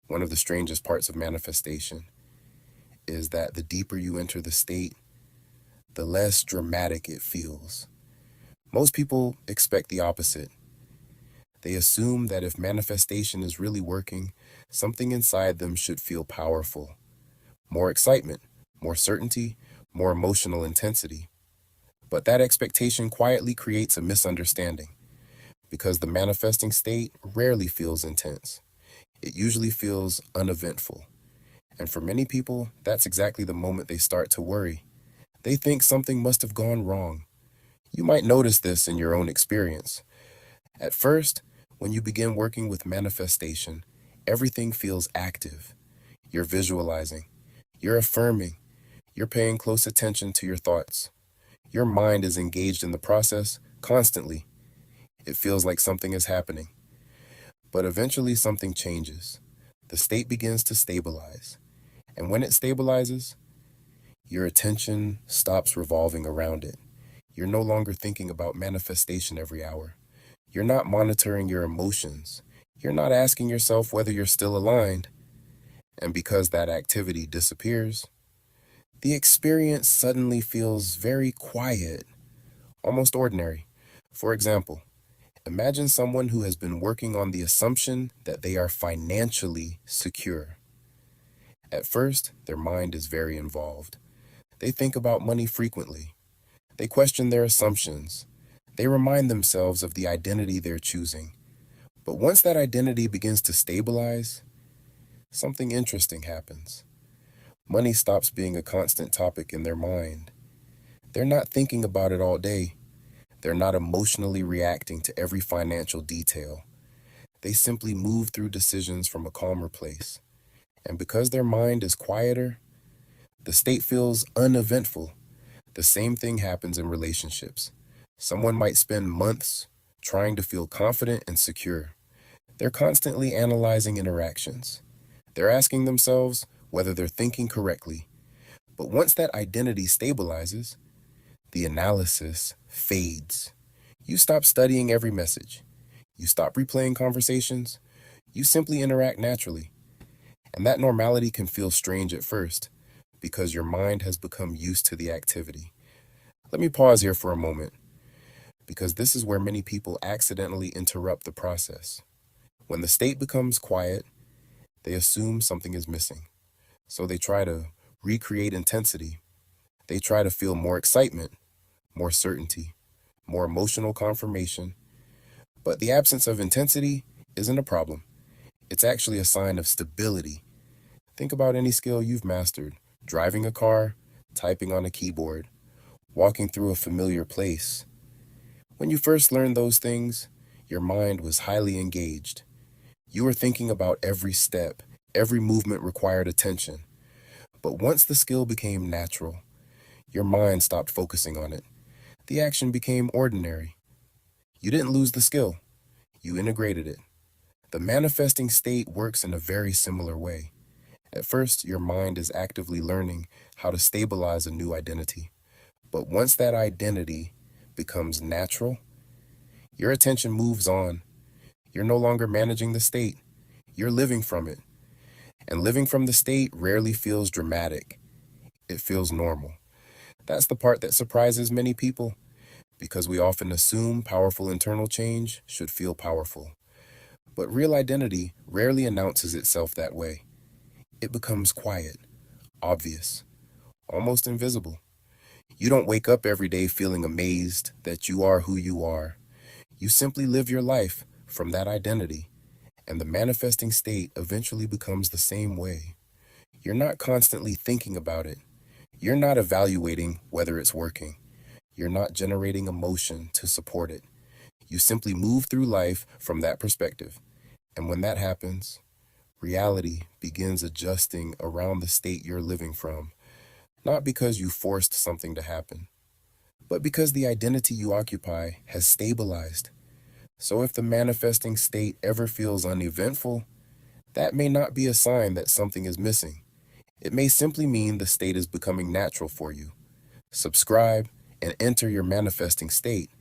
One of the strangest parts of manifestation is that the deeper you enter the state, the less dramatic it feels. Most people expect the opposite. They assume that if manifestation is really working, something inside them should feel powerful. More excitement, more certainty, more emotional intensity. But that expectation quietly creates a misunderstanding because the manifesting state rarely feels intense. It usually feels uneventful. And for many people, that's exactly the moment they start to worry. They think something must have gone wrong. You might notice this in your own experience. At first, when you begin working with manifestation, everything feels active. You're visualizing, you're affirming, you're paying close attention to your thoughts. Your mind is engaged in the process constantly. It feels like something is happening. But eventually something changes. The state begins to stabilize. And when it stabilizes, your attention stops revolving around it. You're no longer thinking about manifestation every hour. You're not monitoring your emotions. You're not asking yourself whether you're still aligned. And because that activity disappears, the experience suddenly feels very quiet, almost ordinary. For example, imagine someone who has been working on the assumption that they are financially secure. At first, their mind is very involved. They think about money frequently. They question their assumptions. They remind themselves of the identity they're choosing. But once that identity begins to stabilize, something interesting happens. Money stops being a constant topic in their mind. They're not thinking about it all day. They're not emotionally reacting to every financial detail. They simply move through decisions from a calmer place. And because their mind is quieter, the state feels uneventful. The same thing happens in relationships. Someone might spend months trying to feel confident and secure. They're constantly analyzing interactions. They're asking themselves whether they're thinking correctly. But once that identity stabilizes, the analysis fades. You stop studying every message. You stop replaying conversations. You simply interact naturally. And that normality can feel strange at first because your mind has become used to the activity. Let me pause here for a moment because this is where many people accidentally interrupt the process. When the state becomes quiet, they assume something is missing. So they try to recreate intensity. They try to feel more excitement, more certainty, more emotional confirmation. But the absence of intensity isn't a problem. It's actually a sign of stability. Think about any skill you've mastered: driving a car, typing on a keyboard, walking through a familiar place. When you first learned those things, your mind was highly engaged. You were thinking about every step, every movement required attention. But once the skill became natural, your mind stopped focusing on it. The action became ordinary. You didn't lose the skill, you integrated it. The manifesting state works in a very similar way. At first, your mind is actively learning how to stabilize a new identity. But once that identity becomes natural, your attention moves on. You're no longer managing the state, you're living from it. And living from the state rarely feels dramatic, it feels normal. That's the part that surprises many people because we often assume powerful internal change should feel powerful. But real identity rarely announces itself that way. It becomes quiet, obvious, almost invisible. You don't wake up every day feeling amazed that you are who you are. You simply live your life from that identity, and the manifesting state eventually becomes the same way. You're not constantly thinking about it. You're not evaluating whether it's working. You're not generating emotion to support it. You simply move through life from that perspective. And when that happens, reality begins adjusting around the state you're living from, not because you forced something to happen, but because the identity you occupy has stabilized. So if the manifesting state ever feels uneventful, that may not be a sign that something is missing. It may simply mean the state is becoming natural for you. Subscribe and enter your manifesting state